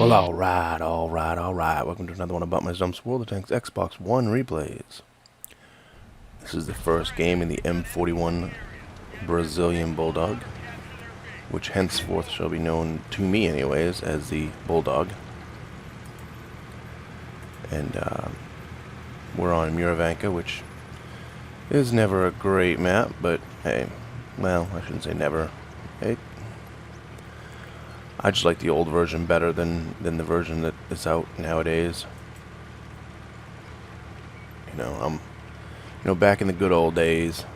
Well, alright. Welcome to another one of BumpmyStump's World of Tanks Xbox One replays. This is the first game in the M41 Brazilian Bulldog, which henceforth shall be known, to me anyways, as the Bulldog. And we're on Murovanka, which is never a great map, but hey, well, I shouldn't say never. I just like the old version better than the version that is out nowadays. Back in the good old days,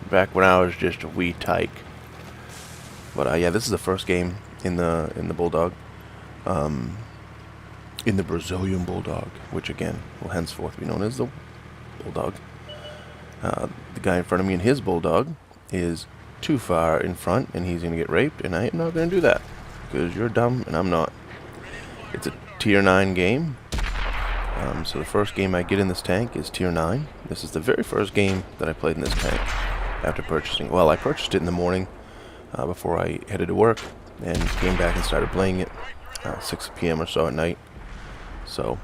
back when I was just a wee tyke. But yeah, this is the first game in the Bulldog, in the Brazilian Bulldog, which again will henceforth be known as the Bulldog. The guy in front of me in his Bulldog is too far in front, and he's going to get raped, and I am not going to do that, because you're dumb, and I'm not. It's a Tier 9 game, so the first game I get in this tank is Tier 9. This is the very first game that I played in this tank after purchasing. Well, I purchased it in the morning before I headed to work, and came back and started playing it 6 p.m. or so at night. So,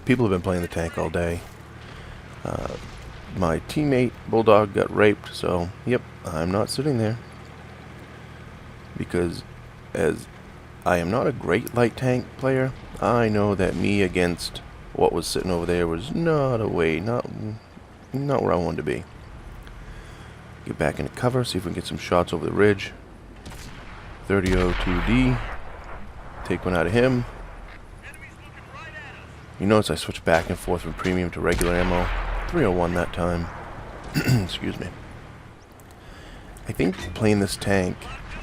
people have been playing the tank all day. My teammate Bulldog got raped, so yep, I'm not sitting there, because as I am not a great light tank player, I know that me against what was sitting over there was not where I wanted to be. Get back into cover, see if we can get some shots over the ridge. 30-02D, take one out of him. You notice I switched back and forth from premium to regular ammo. 301 that time. Excuse me. I think playing this tank,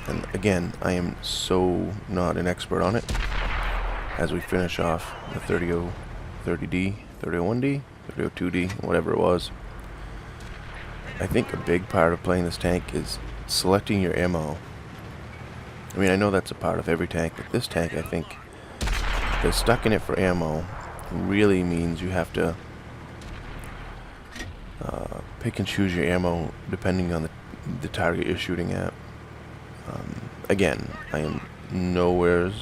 and again, I am so not an expert on it, as we finish off the 30-30D, 30-01D, 30-02D, whatever it was. I think a big part of playing this tank is selecting your ammo. I mean, I know that's a part of every tank, but this tank, I think, the stuck in it for ammo really means you have to pick and choose your ammo depending on the target you're shooting at. Again, I am nowhere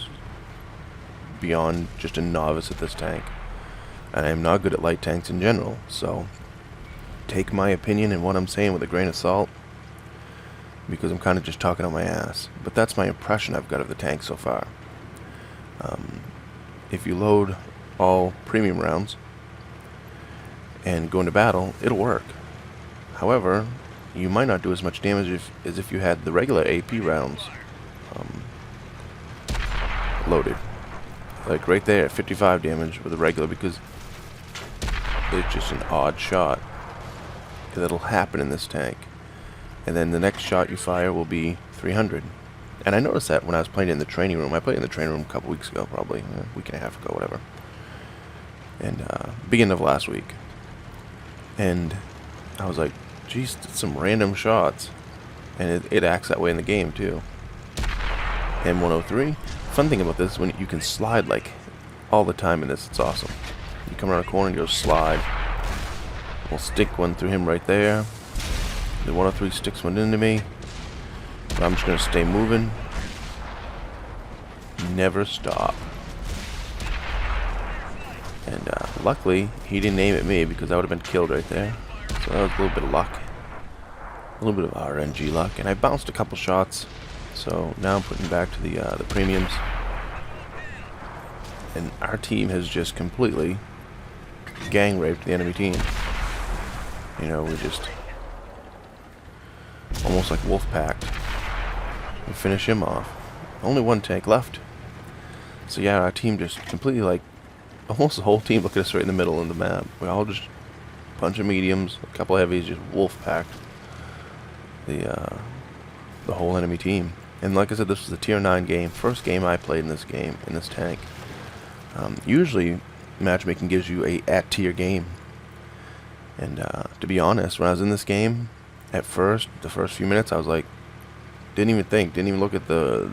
beyond just a novice at this tank, and I am not good at light tanks in general, so take my opinion and what I'm saying with a grain of salt, because I'm kind of just talking on my ass. But that's my impression I've got of the tank so far. If you load all premium rounds and go into battle, it'll work. However, you might not do as much damage as if you had the regular AP rounds loaded. Like right there at 55 damage with the regular, because it's just an odd shot that'll happen in this tank. And then the next shot you fire will be 300. And I noticed that when I was playing in the training room. I played in the training room a couple weeks ago, probably a week and a half ago, whatever. And beginning of last week. And I was like, geez, some random shots. And it acts that way in the game too. M103. Fun thing about this is when you can slide like all the time in this, it's awesome. You come around a corner and you go slide. We'll stick one through him right there. The 103 sticks one into me. But I'm just going to stay moving. Never stop. And luckily, he didn't aim at me, because I would have been killed right there. So that was a little bit of luck. A little bit of RNG luck. And I bounced a couple shots. So now I'm putting back to the premiums. And our team has just completely gang raped the enemy team. We just almost like wolf packed. We finish him off. Only one tank left. So yeah, our team just completely, like, almost the whole team, look at us right in the middle of the map. We all just a bunch of mediums, a couple of heavies, just wolf packed the whole enemy team. And like I said, this was a Tier 9 game. First game I played in this game, in this tank. Usually matchmaking gives you a at-tier game. And to be honest, when I was in this game, at first, the first few minutes, I was like, didn't even look at the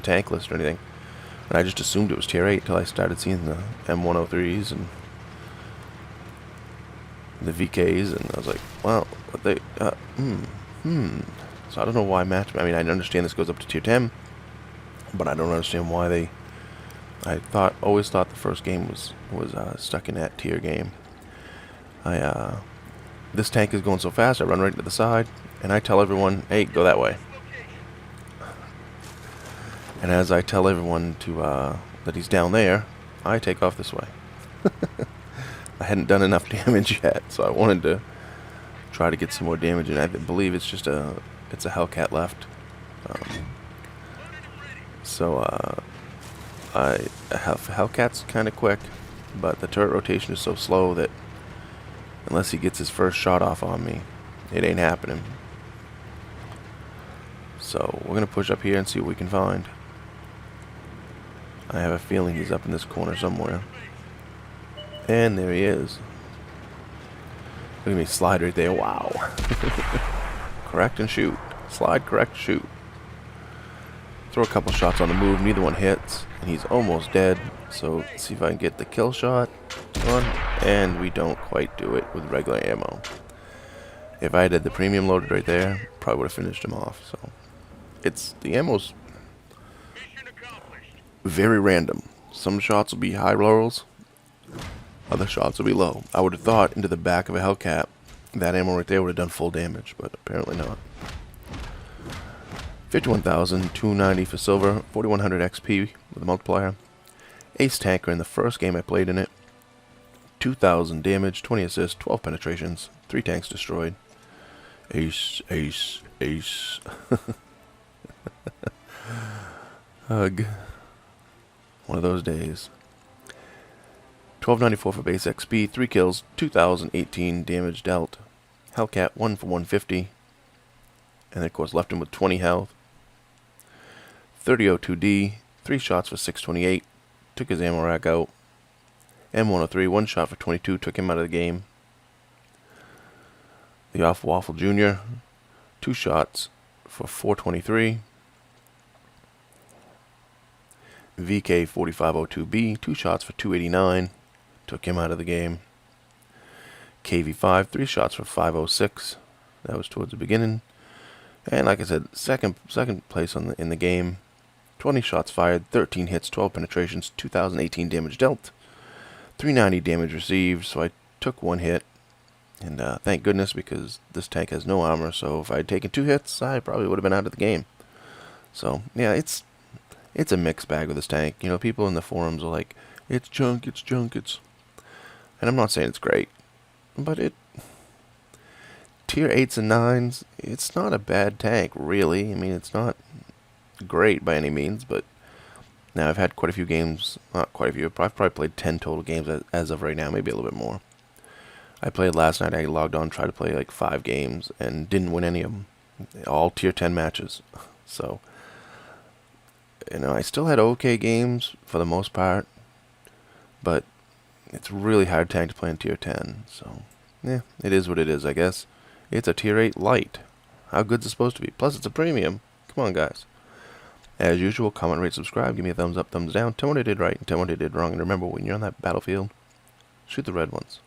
tank list or anything. And I just assumed it was Tier 8 until I started seeing the M103s and the VKs, and I was like, wow, what they, So I don't know why I mean, I understand this goes up to Tier 10, but I don't understand why they. Always thought the first game was stuck in that tier game. This tank is going so fast, I run right to the side, and I tell everyone, hey, go that way. And as I tell everyone that he's down there, I take off this way. I hadn't done enough damage yet, so I wanted to try to get some more damage, and I believe it's just a Hellcat left. Hellcat's kind of quick, but the turret rotation is so slow that unless he gets his first shot off on me, it ain't happening. So we're going to push up here and see what we can find. I have a feeling he's up in this corner somewhere. And there he is. Look at me slide right there. Wow. Correct and shoot. Slide, correct, shoot. Throw a couple shots on the move. Neither one hits. And he's almost dead. So let's see if I can get the kill shot on. And we don't quite do it with regular ammo. If I had the premium loaded right there, probably would have finished him off. So the ammo's very random. Some shots will be high rolls. Other shots will be low. I would have thought into the back of a Hellcat, that ammo right there would have done full damage, but apparently not. 51,290 for silver, 4,100 XP with a multiplier. Ace tanker in the first game I played in it. 2,000 damage, 20 assists, 12 penetrations, 3 tanks destroyed. Ace, ace, ace. Hug. One of those days. 1294 for base XP, 3 kills, 2,018 damage dealt. Hellcat 1 for 150. And of course left him with 20 health. 3002D, 3 shots for 628. Took his ammo rack out. M103, 1 shot for 22, took him out of the game. The Off Waffle Jr., 2 shots for 423. VK4502B, 2 shots for 289. Took him out of the game. KV5, 3 shots for 506. That was towards the beginning. And like I said, second place in the game. 20 shots fired, 13 hits, 12 penetrations, 2,018 damage dealt. 390 damage received, so I took 1 hit. And thank goodness, because this tank has no armor, so if I had taken 2 hits, I probably would have been out of the game. So, yeah, it's a mixed bag with this tank. You know, people in the forums are like, it's junk, it's junk, it's... And I'm not saying it's great, but tier 8s and 9s, it's not a bad tank, really. I mean, it's not great by any means, but now I've had quite a few games, not quite a few, I've probably played 10 total games as of right now, maybe a little bit more. I played last night, I logged on, tried to play like 5 games, and didn't win any of them. All tier 10 matches. So, you know, I still had okay games for the most part, but it's really hard tank to play in tier 10, so, yeah, it is what it is, I guess. It's a tier 8 light. How good's it supposed to be? Plus, it's a premium. Come on, guys. As usual, comment, rate, subscribe, give me a thumbs up, thumbs down, tell me what I did right, and tell me what I did wrong, and remember, when you're on that battlefield, shoot the red ones.